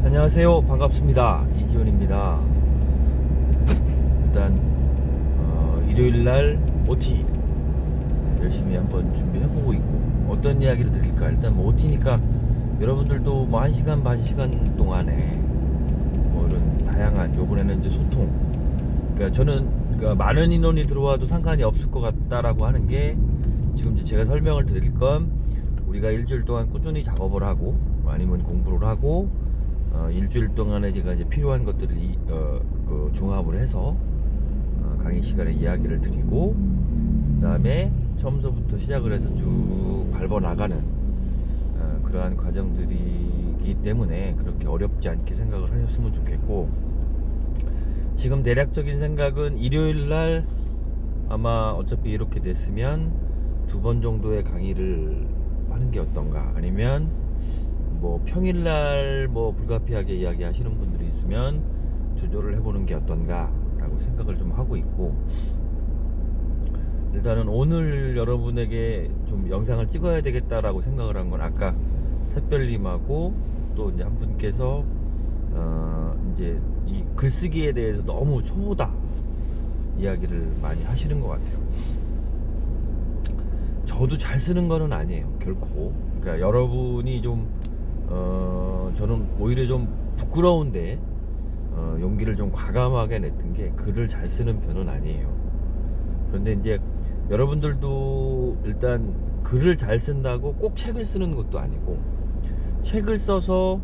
안녕하세요. 반갑습니다. 이지훈입니다. 일단 일요일날 OT 열심히 한번 준비해보고 있고, 어떤 이야기를 드릴까. 일단 뭐 OT니까 여러분들도 뭐 1시간 반 시간 동안에 뭐 이런 다양한, 요번에는 이제 소통, 그러니까 저는 그러니까 많은 인원이 들어와도 상관이 없을 것 같다라고 하는 게, 지금 이제 제가 설명을 드릴 건, 우리가 일주일 동안 꾸준히 작업을 하고 아니면 공부를 하고 일주일 동안에 제가 이제 필요한 것들을 그 종합을 해서 강의 시간에 이야기를 드리고, 그 다음에 처음서부터 시작을 해서 쭉 밟아 나가는 그러한 과정들이기 때문에 그렇게 어렵지 않게 생각을 하셨으면 좋겠고, 지금 대략적인 생각은 일요일날 아마 어차피 이렇게 됐으면 2번 정도의 강의를 하는 게 어떤가, 아니면 뭐 평일날 뭐 불가피하게 이야기하시는 분들이 있으면 조절을 해보는 게 어떤가 라고 생각을 좀 하고 있고, 일단은 오늘 여러분에게 좀 영상을 찍어야 되겠다라고 생각을 한 건, 아까 샛별님하고 또 이제 한 분께서 이제 이 글쓰기에 대해서 너무 초보다 이야기를 많이 하시는 것 같아요. 저도 잘 쓰는 거는 아니에요, 결코. 그러니까 여러분이 좀 저는 오히려 좀 부끄러운데 용기를 좀 과감하게 냈던 게, 글을 잘 쓰는 편은 아니에요. 그런데 이제 여러분들도 일단 글을 잘 쓴다고 꼭 책을 쓰는 것도 아니고, 책을 써서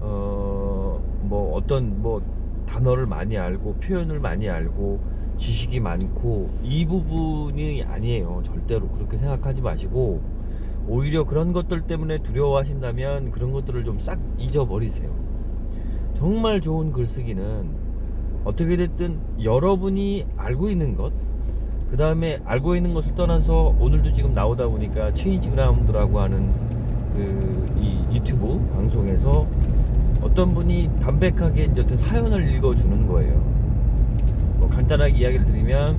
뭐 어떤 뭐 단어를 많이 알고 표현을 많이 알고 지식이 많고 이 부분이 아니에요. 절대로 그렇게 생각하지 마시고, 오히려 그런 것들 때문에 두려워하신다면 그런 것들을 좀 싹 잊어버리세요. 정말 좋은 글쓰기는 어떻게 됐든 여러분이 알고 있는 것, 그 다음에 알고 있는 것을 떠나서, 오늘도 지금 나오다 보니까 체인지 그라운드라고 하는 이 유튜브 방송에서 어떤 분이 담백하게 이제 어떤 사연을 읽어주는 거예요. 뭐 간단하게 이야기를 드리면,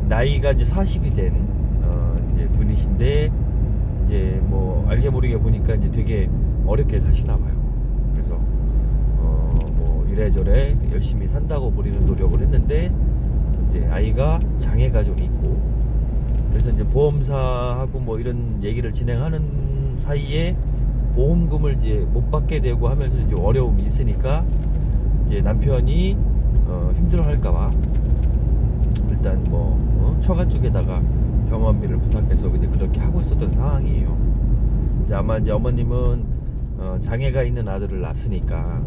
나이가 이제 40이 된 이제 분이신데, 이제 뭐 알게 모르게 보니까 이제 되게 어렵게 사시나 봐요. 그래서 뭐 이래저래 열심히 산다고 본인은 노력을 했는데, 이제 아이가 장애가 좀 있고, 그래서 이제 보험사하고 뭐 이런 얘기를 진행하는 사이에 보험금을 이제 못 받게 되고 하면서 이제 어려움이 있으니까, 이제 남편이 힘들어할까봐 일단 뭐 처가 쪽에다가 병원비를 부탁해서 이제 그렇게 하고 있었던 상황이에요. 이제 아마 이제 어머님은 장애가 있는 아들을 낳았으니까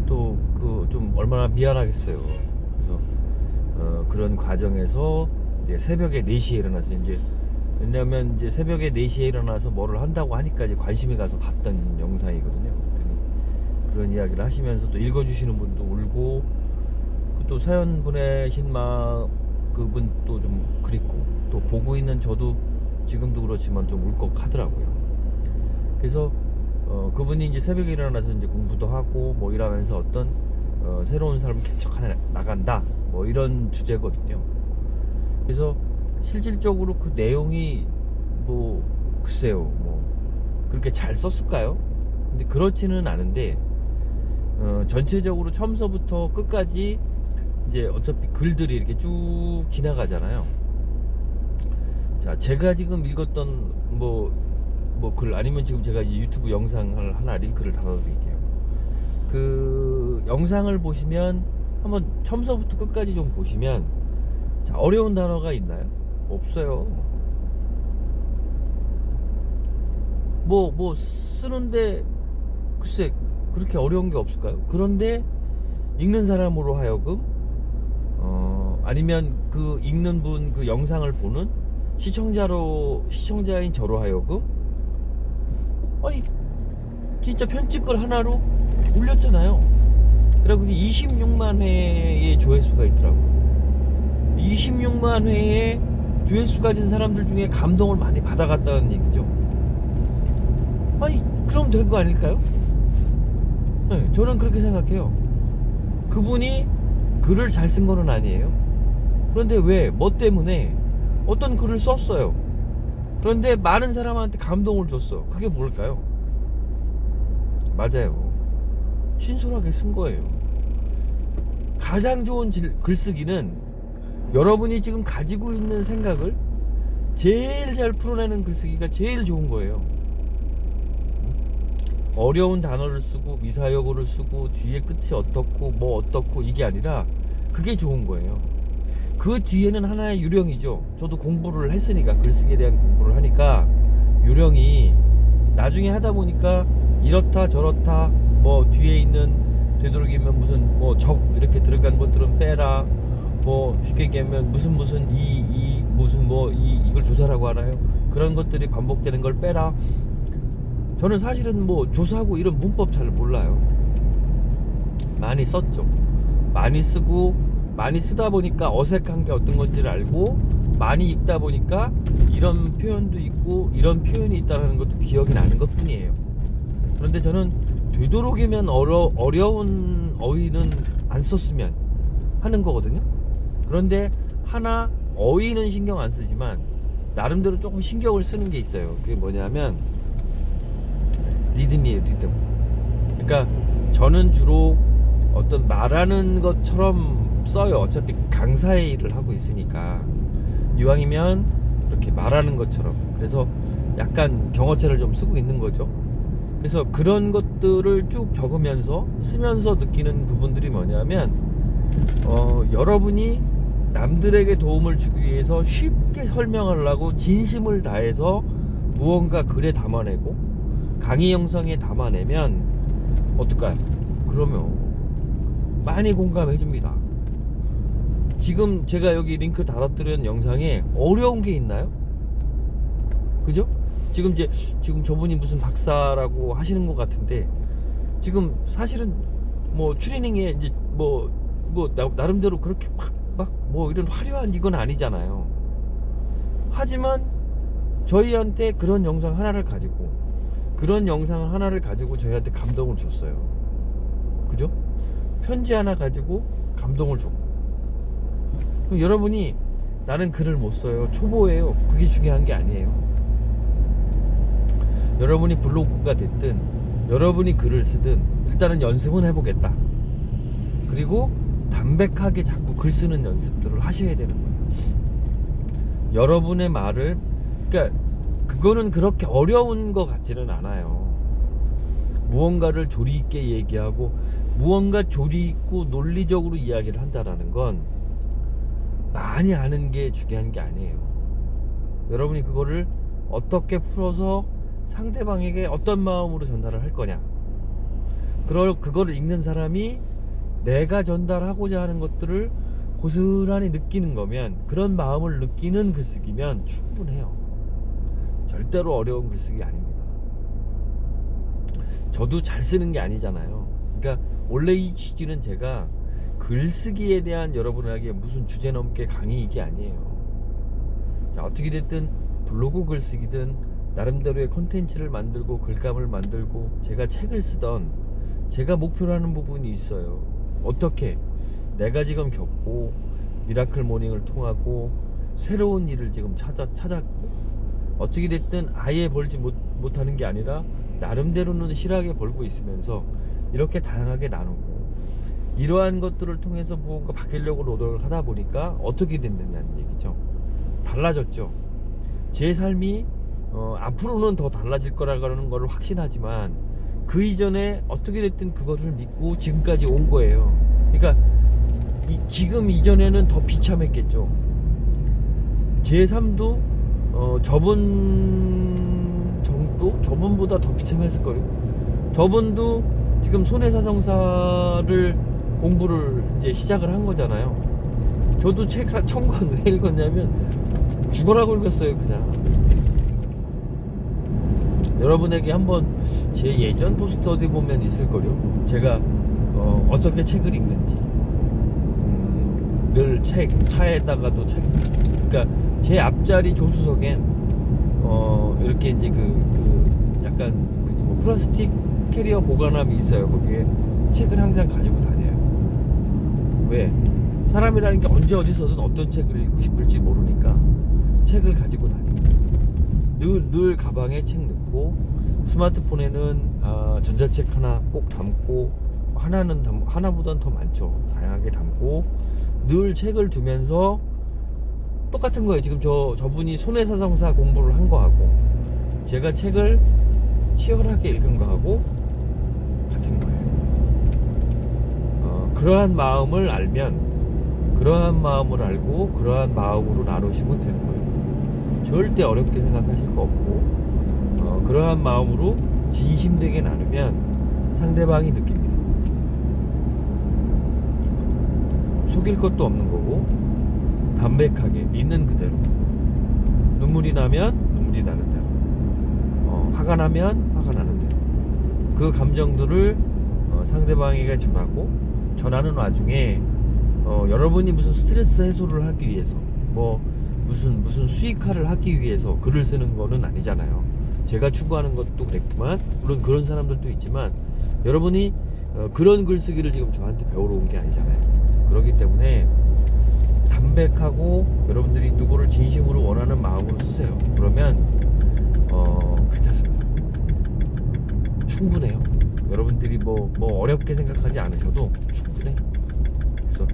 또 그 좀 얼마나 미안하겠어요. 그래서 그런 과정에서 이제 새벽에 4시에 일어나서, 이제 왜냐면 이제 새벽에 4시에 일어나서 뭐를 한다고 하니까 이제 관심이 가서 봤던 영상이거든요. 그런 이야기를 하시면서 또 읽어주시는 분도 울고, 또 사연 보내신 그분도 좀 그립고, 또 보고 있는 저도 지금도 그렇지만 좀 울컥하더라고요. 그래서 그분이 이제 새벽에 일어나서 이제 공부도 하고 뭐 이러면서 어떤 새로운 삶을 개척해 나간다, 뭐 이런 주제거든요. 그래서 실질적으로 그 내용이 뭐 글쎄요, 뭐 그렇게 잘 썼을까요? 근데 그렇지는 않은데, 전체적으로 처음서부터 끝까지 이제 어차피 글들이 이렇게 쭉 지나가잖아요. 자, 제가 지금 읽었던 뭐 글, 아니면 지금 제가 이 유튜브 영상을 하나 링크를 달아드릴게요. 그 영상을 보시면 한번 처음서부터 끝까지 좀 보시면, 자, 어려운 단어가 있나요? 없어요. 뭐 쓰는데 글쎄 그렇게 어려운 게 없을까요? 그런데 읽는 사람으로 하여금 아니면 그 읽는 분, 그 영상을 보는 시청자인 저로 하여금, 아니 진짜 편집글 하나로 올렸잖아요. 그리고 그게 26만 회의 조회수가 있더라고요. 26만 회의 조회수 가진 사람들 중에 감동을 많이 받아갔다는 얘기죠. 아니 그럼 된 거 아닐까요? 네, 저는 그렇게 생각해요. 그분이 글을 잘 쓴 거는 아니에요. 그런데 왜, 뭐 때문에 어떤 글을 썼어요. 그런데 많은 사람한테 감동을 줬어. 그게 뭘까요? 맞아요. 진솔하게 쓴 거예요. 가장 좋은 글쓰기는 여러분이 지금 가지고 있는 생각을 제일 잘 풀어내는 글쓰기가 제일 좋은 거예요. 어려운 단어를 쓰고 미사여구를 쓰고 뒤에 끝이 어떻고 뭐 어떻고 이게 아니라 그게 좋은 거예요. 그 뒤에는 하나의 유령이죠. 저도 공부를 했으니까, 글쓰기에 대한 공부를 하니까 유령이 나중에 하다 보니까 이렇다 저렇다, 뭐 뒤에 있는 되도록이면 무슨 뭐 적 이렇게 들어간 것들은 빼라, 뭐 쉽게 얘기하면 무슨 이 무슨 뭐 이걸 조사라고 하나요? 그런 것들이 반복되는 걸 빼라. 저는 사실은 뭐 조사하고 이런 문법 잘 몰라요. 많이 썼죠. 많이 쓰고 많이 쓰다 보니까 어색한 게 어떤 건지를 알고, 많이 읽다 보니까 이런 표현도 있고 이런 표현이 있다는 것도 기억이 나는 것 뿐이에요. 그런데 저는 되도록이면 어려운 어휘는 안 썼으면 하는 거거든요. 그런데 하나 어휘는 신경 안 쓰지만 나름대로 조금 신경을 쓰는 게 있어요. 그게 뭐냐면 리듬이에요. 리듬. 그러니까 저는 주로 어떤 말하는 것처럼 써요. 어차피 강사의 일을 하고 있으니까 이왕이면 이렇게 말하는 것처럼, 그래서 약간 경어체를 좀 쓰고 있는 거죠. 그래서 그런 것들을 쭉 적으면서 쓰면서 느끼는 부분들이 뭐냐면 여러분이 남들에게 도움을 주기 위해서 쉽게 설명하려고 진심을 다해서 무언가 글에 담아내고 강의 영상에 담아내면 어떨까요? 그러면 많이 공감해 줍니다. 지금 제가 여기 링크 달아드린 영상에 어려운 게 있나요? 그죠? 지금 저분이 무슨 박사라고 하시는 것 같은데, 지금 사실은 뭐 추리닝에 이제 나름대로 그렇게 막 뭐 이런 화려한 이건 아니잖아요. 하지만 저희한테 그런 영상 하나를 가지고 저희한테 감동을 줬어요. 그죠? 편지 하나 가지고 감동을 줬고. 그럼 여러분이 나는 글을 못 써요, 초보예요, 그게 중요한 게 아니에요. 여러분이 블로그가 됐든 여러분이 글을 쓰든 일단은 연습은 해보겠다. 그리고 담백하게 자꾸 글 쓰는 연습들을 하셔야 되는 거예요. 여러분의 말을, 그러니까 그거는 그렇게 어려운 것 같지는 않아요. 무언가를 조리 있게 얘기하고 무언가 조리 있고 논리적으로 이야기를 한다라는 건 많이 아는 게 중요한 게 아니에요. 여러분이 그거를 어떻게 풀어서 상대방에게 어떤 마음으로 전달을 할 거냐, 그거를 읽는 사람이 내가 전달하고자 하는 것들을 고스란히 느끼는 거면, 그런 마음을 느끼는 글쓰기면 충분해요. 절대로 어려운 글쓰기 아닙니다. 저도 잘 쓰는 게 아니잖아요. 그러니까 원래 이 취지는 제가 글쓰기에 대한 여러분에게 무슨 주제 넘게 강의 이게 아니에요. 자, 어떻게 됐든 블로그 글쓰기든 나름대로의 콘텐츠를 만들고 글감을 만들고 제가 책을 쓰던, 제가 목표로 하는 부분이 있어요. 어떻게 내가 지금 겪고 미라클 모닝을 통하고 새로운 일을 지금 찾았고, 어떻게 됐든 아예 벌지 못하는 게 아니라 나름대로는 실하게 벌고 있으면서 이렇게 다양하게 나누고, 이러한 것들을 통해서 무언가 바뀌려고 노력을 하다 보니까 어떻게 됐느냐는 얘기죠. 달라졌죠. 제 삶이 앞으로는 더 달라질 거라는 걸 확신하지만 그 이전에 어떻게 됐든 그거를 믿고 지금까지 온 거예요. 그러니까 지금 이전에는 더 비참했겠죠. 제 삶도 저분보다 더 비참했을 거예요. 저분도 지금 손해사정사를 공부를 이제 시작을 한 거잖아요. 저도 책 1000권 왜 읽었냐면 죽어라고 읽었어요, 그냥. 여러분에게 한번 제 예전 포스트 어디 보면 있을걸요. 제가 어떻게 책을 읽는지, 늘 차에다가도 그러니까 제 앞자리 조수석엔 이렇게 이제 약간 뭐 플라스틱 캐리어 보관함이 있어요. 거기에 책을 항상 가지고 다녀요. 왜? 사람이라는 게 언제 어디서든 어떤 책을 읽고 싶을지 모르니까 책을 가지고 다니고, 늘 가방에 책 넣고, 스마트폰에는 전자책 하나 꼭 담고 하나보단 더 많죠. 다양하게 담고 늘 책을 두면서 똑같은 거예요. 지금 저분이 손해사성사 공부를 한 거하고 제가 책을 치열하게 읽은 거하고 같은 거예요. 그러한 마음을 알면, 그러한 마음을 알고 그러한 마음으로 나누시면 되는 거예요. 절대 어렵게 생각하실 거 없고, 그러한 마음으로 진심되게 나누면 상대방이 느낍니다. 속일 것도 없는 거고, 담백하게 있는 그대로, 눈물이 나면 눈물이 나는 대로, 화가 나면 화가 나는 대로, 그 감정들을 상대방에게 전하는 와중에 여러분이 무슨 스트레스 해소를 하기 위해서 뭐 무슨 수익화를 하기 위해서 글을 쓰는 거는 아니잖아요. 제가 추구하는 것도 그랬지만, 물론 그런 사람들도 있지만, 여러분이 그런 글쓰기를 지금 저한테 배우러 온 게 아니잖아요. 그렇기 때문에 담백하고 여러분들이 누구를 진심으로 원하는 마음으로 쓰세요. 그러면 괜찮습니다. 충분해요. 여러분들이 뭐 어렵게 생각하지 않으셔도 충분해. 그래서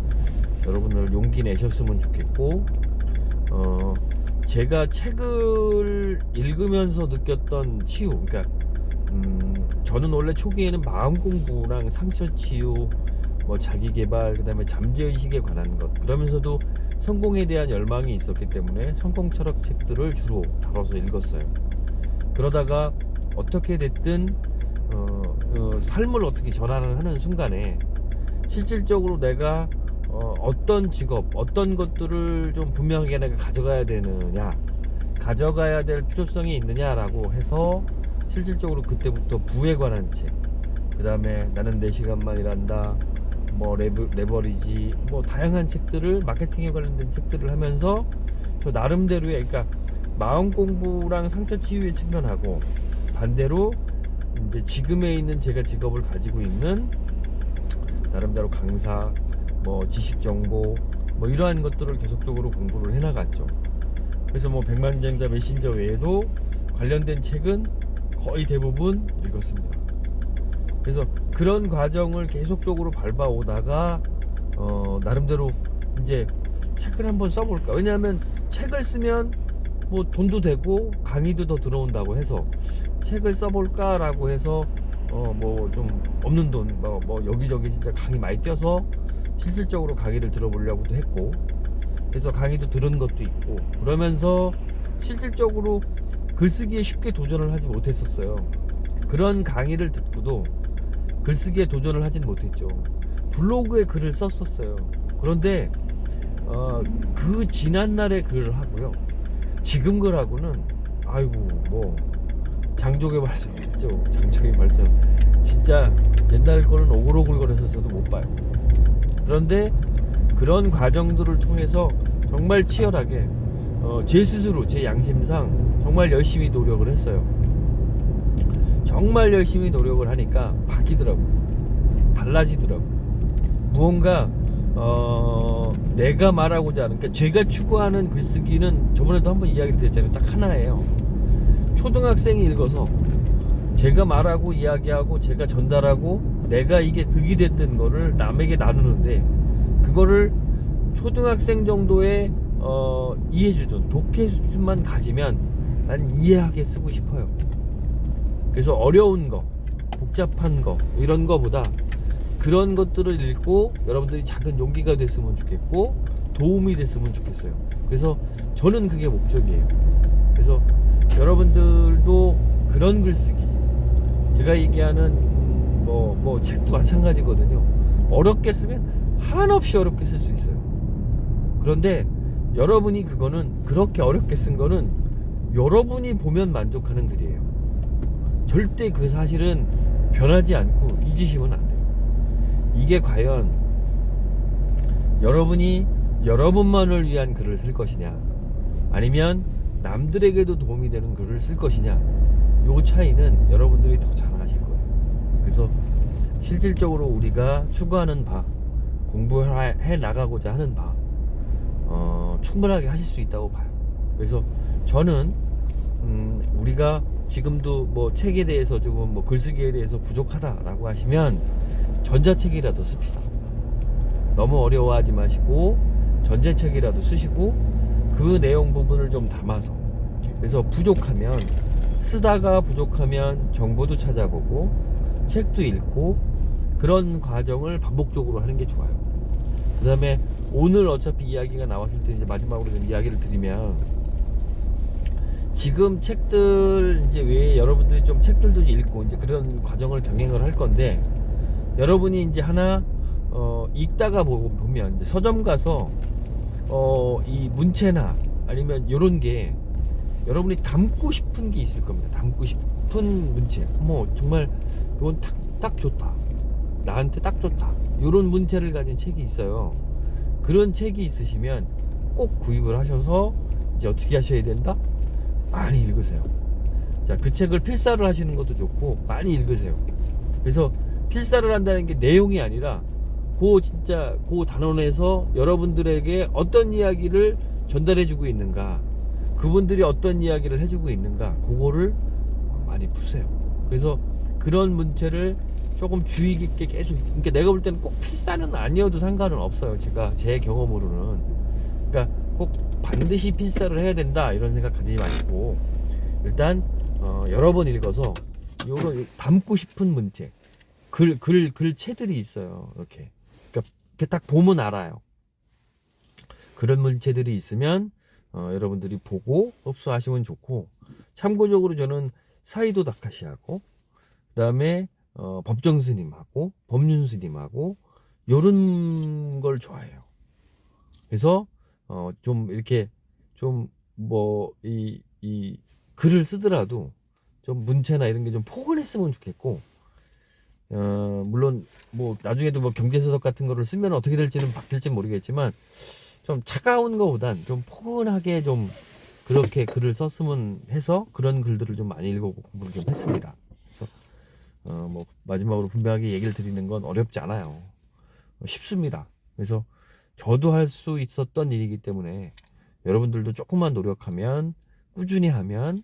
여러분들 용기 내셨으면 좋겠고, 제가 책을 읽으면서 느꼈던 치유, 그러니까 저는 원래 초기에는 마음 공부랑 상처 치유, 뭐 자기 개발, 그다음에 잠재의식에 관한 것, 그러면서도 성공에 대한 열망이 있었기 때문에 성공 철학 책들을 주로 다뤄서 읽었어요. 그러다가 어떻게 됐든 삶을 어떻게 전환을 하는 순간에 실질적으로 내가 어떤 직업, 어떤 것들을 좀 분명하게 내가 가져가야 되느냐, 가져가야 될 필요성이 있느냐라고 해서 실질적으로 그때부터 부에 관한 책, 그 다음에 나는 4시간만 일한다, 뭐 레버리지, 뭐 다양한 책들을, 마케팅에 관련된 책들을 하면서 저 나름대로의, 그러니까 마음 공부랑 상처 치유의 측면하고 반대로 이제 지금에 있는 제가 직업을 가지고 있는 나름대로 강사, 뭐 지식 정보, 뭐 이러한 것들을 계속적으로 공부를 해나갔죠. 그래서 뭐 백만장자 메신저 외에도 관련된 책은 거의 대부분 읽었습니다. 그래서 그런 과정을 계속적으로 밟아오다가 나름대로 이제 책을 한번 써볼까. 왜냐하면 책을 쓰면 뭐 돈도 되고 강의도 더 들어온다고 해서 책을 써볼까라고 해서 뭐 좀 없는 돈 뭐 여기저기 진짜 강의 많이 뛰어서 실질적으로 강의를 들어보려고도 했고, 그래서 강의도 들은 것도 있고, 그러면서 실질적으로 글쓰기에 쉽게 도전을 하지 못했었어요. 그런 강의를 듣고도 글쓰기에 도전을 하진 못했죠. 블로그에 글을 썼었어요. 그런데 그 지난날의 글을 하고요, 지금 글하고는 아이고 뭐 장족의 발전이죠. 장족의 발전. 진짜 옛날 거는 오글오글거려서 저도 못 봐요. 그런데 그런 과정들을 통해서 정말 치열하게 제 스스로, 제 양심상 정말 열심히 노력을 했어요. 정말 열심히 노력을 하니까 바뀌더라고요. 달라지더라고요. 무언가 내가 말하고자 하는, 그러니까 제가 추구하는 글쓰기는 저번에도 한번 이야기를 드렸잖아요. 딱 하나예요. 초등학생이 읽어서 제가 말하고 이야기하고 제가 전달하고 내가 이게 득이 됐던 거를 남에게 나누는데, 그거를 초등학생 정도의 이해수준, 독해 수준만 가지면 난 이해하게 쓰고 싶어요. 그래서 어려운 거, 복잡한 거, 이런 거보다 그런 것들을 읽고 여러분들이 작은 용기가 됐으면 좋겠고 도움이 됐으면 좋겠어요. 그래서 저는 그게 목적이에요. 그래서 여러분들도 그런 글쓰기, 제가 얘기하는 뭐 책도 마찬가지거든요. 어렵게 쓰면 한없이 어렵게 쓸 수 있어요. 그런데 여러분이 그거는, 그렇게 어렵게 쓴 거는 여러분이 보면 만족하는 글이에요. 절대 그 사실은 변하지 않고 잊으시면 안 돼요. 이게 과연 여러분이 여러분만을 위한 글을 쓸 것이냐, 아니면 남들에게도 도움이 되는 글을 쓸 것이냐, 요 차이는 여러분들이 더 잘 아실 거예요. 그래서 실질적으로 우리가 추구하는 바, 공부해 나가고자 하는 바 충분하게 하실 수 있다고 봐요. 그래서 저는 우리가 지금도 뭐 책에 대해서 조금 뭐 글쓰기에 대해서 부족하다라고 하시면 전자책이라도 씁시다. 너무 어려워하지 마시고 전자책이라도 쓰시고 그 내용 부분을 좀 담아서, 그래서 부족하면, 쓰다가 부족하면 정보도 찾아보고 책도 읽고 그런 과정을 반복적으로 하는 게 좋아요. 그 다음에 오늘 어차피 이야기가 나왔을 때 이제 마지막으로 좀 이야기를 드리면, 지금 책들 이제 외에 여러분들이 좀 책들도 읽고 이제 그런 과정을 병행을 할 건데, 여러분이 이제 하나 읽다가 보면 이제 서점 가서 이 문체나 아니면 요런 게 여러분이 담고 싶은 게 있을 겁니다. 담고 싶은 문체, 뭐 정말 이건 딱 좋다, 나한테 딱 좋다, 요런 문체를 가진 책이 있어요. 그런 책이 있으시면 꼭 구입을 하셔서 이제 어떻게 하셔야 된다? 많이 읽으세요. 자, 그 책을 필사를 하시는 것도 좋고 많이 읽으세요. 그래서 필사를 한다는 게 내용이 아니라 진짜 그 단원에서 여러분들에게 어떤 이야기를 전달해주고 있는가, 그분들이 어떤 이야기를 해주고 있는가, 그거를 많이 푸세요. 그래서 그런 문체를 조금 주의 깊게 계속, 그러니까 내가 볼 때는 꼭 필사는 아니어도 상관은 없어요. 제가 제 경험으로는, 그러니까 꼭 반드시 필사를 해야 된다 이런 생각 가지지 마시고, 일단 여러 번 읽어서 요런 담고 싶은 문체, 글체들이 있어요. 이렇게. 그러니까 딱 보면 알아요. 그런 문체들이 있으면 여러분들이 보고 흡수하시면 좋고, 참고적으로 저는 사이도 다카시하고 그 다음에 법정 스님하고 법륜 스님하고 요런 걸 좋아해요. 그래서 좀 이렇게 좀 뭐 이 글을 쓰더라도 좀 문체나 이런 게 좀 포근했으면 좋겠고, 물론 뭐 나중에도 뭐 경제서적 같은 거를 쓰면 어떻게 될지는 바뀔지 모르겠지만, 좀 차가운 거보단 좀 포근하게 좀 그렇게 글을 썼으면 해서 그런 글들을 좀 많이 읽어보고 공부를 좀 했습니다. 그래서 뭐 마지막으로 분명하게 얘기를 드리는 건 어렵지 않아요. 쉽습니다. 그래서 저도 할 수 있었던 일이기 때문에 여러분들도 조금만 노력하면, 꾸준히 하면,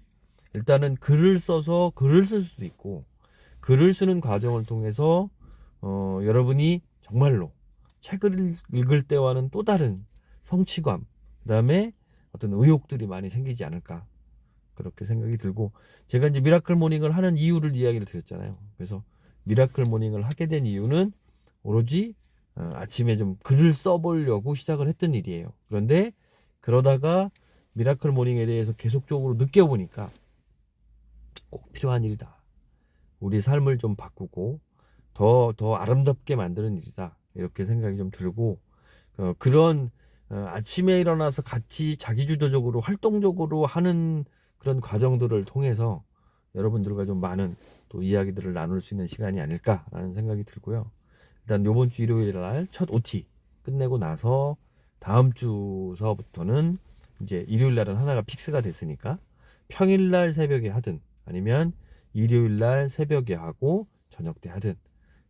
일단은 글을 써서 글을 쓸 수도 있고, 글을 쓰는 과정을 통해서 여러분이 정말로 책을 읽을 때와는 또 다른 성취감, 그 다음에 어떤 의욕들이 많이 생기지 않을까, 그렇게 생각이 들고, 제가 이제 미라클 모닝을 하는 이유를 이야기를 드렸잖아요. 그래서 미라클 모닝을 하게 된 이유는 오로지 아침에 좀 글을 써보려고 시작을 했던 일이에요. 그런데 그러다가 미라클 모닝에 대해서 계속적으로 느껴보니까 꼭 필요한 일이다. 우리 삶을 좀 바꾸고 더 아름답게 만드는 일이다. 이렇게 생각이 좀 들고, 그런 아침에 일어나서 같이 자기주도적으로 활동적으로 하는 그런 과정들을 통해서 여러분들과 좀 많은 또 이야기들을 나눌 수 있는 시간이 아닐까라는 생각이 들고요. 일단 요번 주 일요일 날 첫 OT 끝내고 나서 다음 주서부터는 이제 일요일 날은 하나가 픽스가 됐으니까 평일 날 새벽에 하든 아니면 일요일 날 새벽에 하고 저녁 때 하든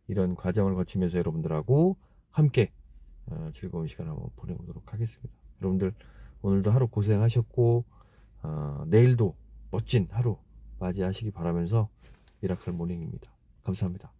이런 과정을 거치면서 여러분들하고 함께 즐거운 시간 한번 보내보도록 하겠습니다. 여러분들 오늘도 하루 고생하셨고 내일도 멋진 하루 맞이하시기 바라면서 미라클 모닝입니다. 감사합니다.